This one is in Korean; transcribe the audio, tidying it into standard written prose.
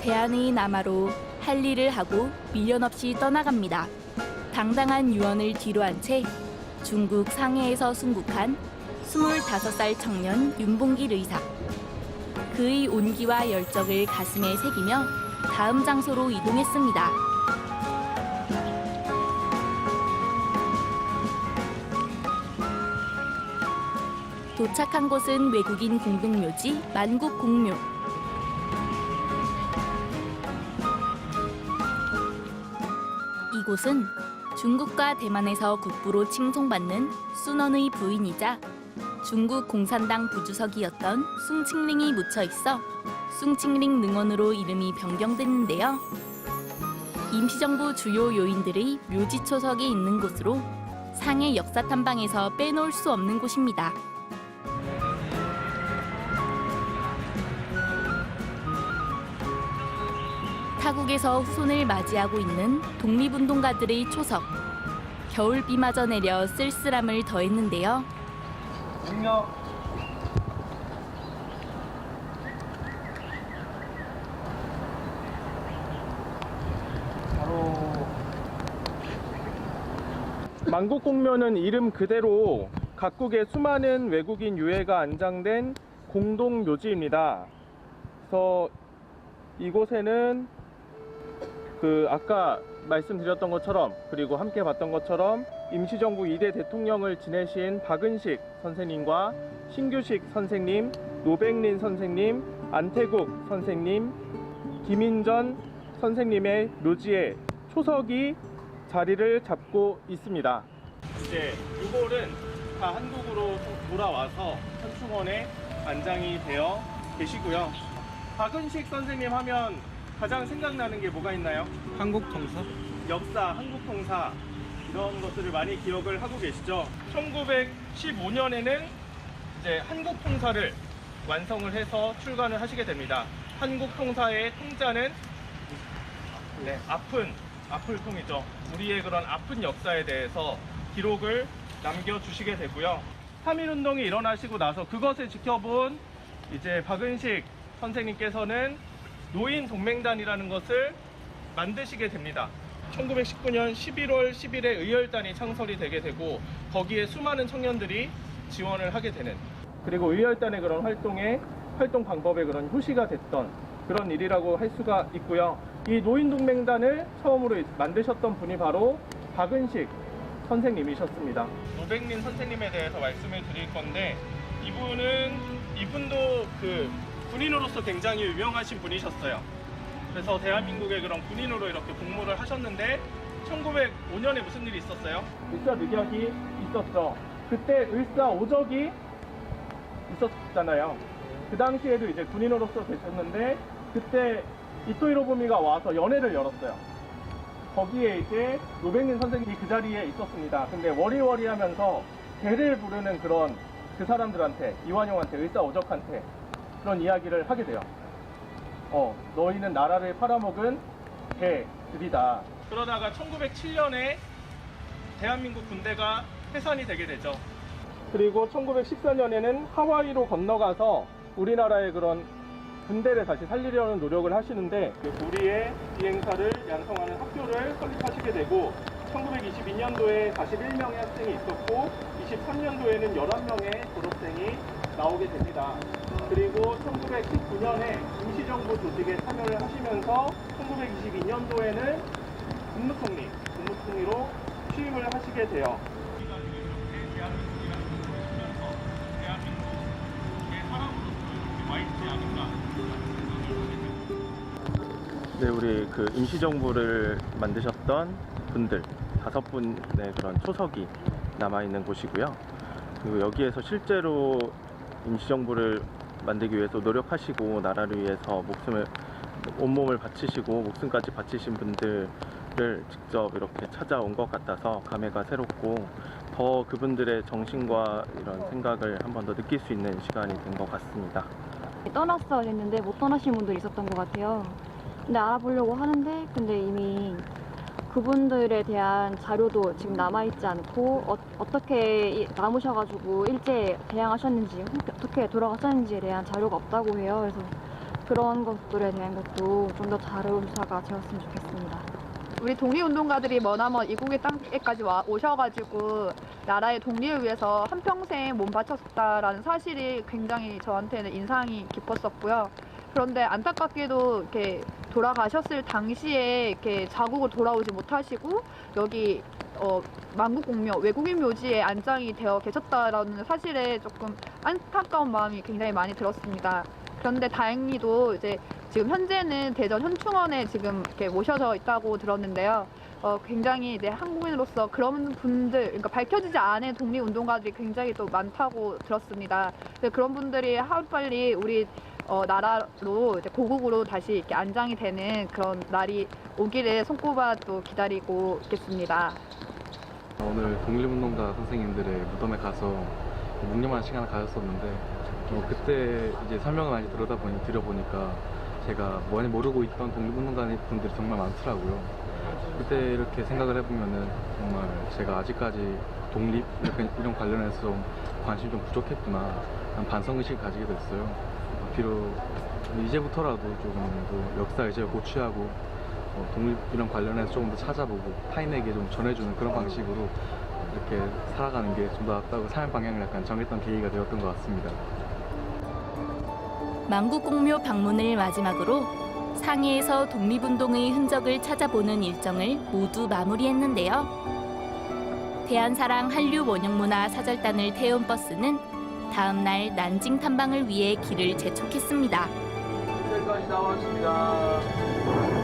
대한의 남하로 할 일을 하고 미련 없이 떠나갑니다. 당당한 유언을 뒤로한 채 중국 상해에서 순국한 25살 청년 윤봉길 의사. 그의 온기와 열정을 가슴에 새기며 다음 장소로 이동했습니다. 도착한 곳은 외국인 공동묘지 만국공묘. 이곳은 중국과 대만에서 국부로 칭송받는 순원의 부인이자 중국 공산당 부주석이었던 숭칭링이 묻혀 있어 숭칭링 능원으로 이름이 변경됐는데요. 임시정부 주요 요인들의 묘지 초석이 있는 곳으로 상해 역사 탐방에서 빼놓을 수 없는 곳입니다. 타국에서 후손을 맞이하고 있는 독립운동가들의 초석. 겨울비마저 내려 쓸쓸함을 더했는데요. 만국공묘는 이름 그대로 각국의 수많은 외국인 유해가 안장된 공동묘지입니다. 그래서 이곳에는 아까 말씀드렸던 것처럼, 그리고 함께 봤던 것처럼 임시정부 2대 대통령을 지내신 박은식 선생님과 신규식 선생님, 노백린 선생님, 안태국 선생님, 김인전 선생님의 묘지에 초석이 자리를 잡고 있습니다. 이제 이골은 다 한국으로 돌아와서 현충원에 안장이 되어 계시고요. 박은식 선생님 하면 가장 생각나는 게 뭐가 있나요? 한국통사? 역사, 한국통사 이런 것들을 많이 기억을 하고 계시죠. 1915년에는 이제 한국통사를 완성을 해서 출간을 하시게 됩니다. 한국통사의 통자는 아플통이죠. 우리의 그런 아픈 역사에 대해서 기록을 남겨주시게 되고요. 3.1운동이 일어나시고 나서 그것을 지켜본 이제 박은식 선생님께서는 노인동맹단이라는 것을 만드시게 됩니다. 1919년 11월 10일에 의열단이 창설이 되게 되고 거기에 수많은 청년들이 지원을 하게 되는, 그리고 의열단의 그런 활동 방법의 그런 효시가 됐던 그런 일이라고 할 수가 있고요. 이 노인동맹단을 처음으로 만드셨던 분이 바로 박은식 선생님이셨습니다. 노백린 선생님에 대해서 말씀을 드릴 건데 이분도 군인으로서 굉장히 유명하신 분이셨어요. 그래서 대한민국의 그런 군인으로 이렇게 복무를 하셨는데 1905년에 무슨 일이 있었어요? 을사늑약이 있었죠. 그때 을사오적이 있었잖아요. 그 당시에도 이제 군인으로서 계셨는데 그때 이토 히로부미가 와서 연회를 열었어요. 거기에 이제 노백린 선생님이 그 자리에 있었습니다. 근데 워리워리 하면서 개를 부르는 그런 그 사람들한테, 이완용한테, 을사오적한테 그런 이야기를 하게 돼요. 너희는 나라를 팔아먹은 개들이다. 그러다가 1907년에 대한민국 군대가 해산이 되게 되죠. 그리고 1914년에는 하와이로 건너가서 우리나라의 그런 군대를 다시 살리려는 노력을 하시는데 우리의 비행사를 양성하는 학교를 설립하시게 되고 1922년도에 41명의 학생이 있었고 23년도에는 11명의 졸업생이 나오게 됩니다. 그리고 1919년에 임시정부 조직에 참여를 하시면서 1922년도에는 국무총리로 취임을 하시게 돼요. 네, 우리 임시정부를 만드셨던 분들 5분의 그런 초석이 남아있는 곳이고요. 그리고 여기에서 실제로 임시정부를 만들기 위해서 노력하시고 나라를 위해서 온몸을 바치시고 목숨까지 바치신 분들을 직접 이렇게 찾아온 것 같아서 감회가 새롭고 더 그분들의 정신과 이런 생각을 한 번 더 느낄 수 있는 시간이 된 것 같습니다. 떠났어야 했는데 못 떠나신 분들이 있었던 것 같아요. 근데 알아보려고 하는데 이미 그분들에 대한 자료도 지금 남아있지 않고 어떻게 남으셔가지고 일제 대항하셨는지 어떻게 돌아가셨는지에 대한 자료가 없다고 해요. 그래서 그런 것들에 대한 것도 좀 더 자료조사가 되었으면 좋겠습니다. 우리 독립운동가들이 머나먼 이국의 땅에까지 오셔가지고 나라의 독립을 위해서 한평생 몸 바쳤다라는 사실이 굉장히 저한테는 인상이 깊었었고요. 그런데 안타깝게도 이렇게 돌아가셨을 당시에 이렇게 자국으로 돌아오지 못하시고 여기 만국공묘 외국인 묘지에 안장이 되어 계셨다라는 사실에 조금 안타까운 마음이 굉장히 많이 들었습니다. 그런데 다행히도 이제 지금 현재는 대전 현충원에 지금 이렇게 모셔져 있다고 들었는데요. 굉장히 이제 한국인으로서 그런 분들, 그러니까 밝혀지지 않은 독립운동가들이 굉장히 또 많다고 들었습니다. 그런 분들이 하루빨리 우리 나라로 이제 고국으로 다시 이렇게 안장이 되는 그런 날이 오기를 손꼽아 또 기다리고 있겠습니다. 오늘 독립운동가 선생님들의 무덤에 가서 묵념하는 시간을 가졌었는데 그때 이제 설명을 많이 들어보니까 제가 많이 모르고 있던 독립운동가 분들이 정말 많더라고요. 그때 이렇게 생각을 해보면은 정말 제가 아직까지 독립 이런 관련해서 좀 관심이 좀 부족했구나 하는 반성의식을 가지게 됐어요. 비록 이제부터라도 조금 더 역사 의식을 고취하고 독립 이런 관련해서 조금 더 찾아보고 타인에게 좀 전해주는 그런 방식으로 이렇게 살아가는 게 좀 더 낫다고 삶의 방향을 약간 정했던 계기가 되었던 것 같습니다. 만국공묘 방문을 마지막으로 상해에서 독립운동의 흔적을 찾아보는 일정을 모두 마무리했는데요. 대한사랑 한류원형문화 사절단을 태운 버스는 다음 날 난징 탐방을 위해 길을 재촉했습니다. 여기까지 나왔습니다.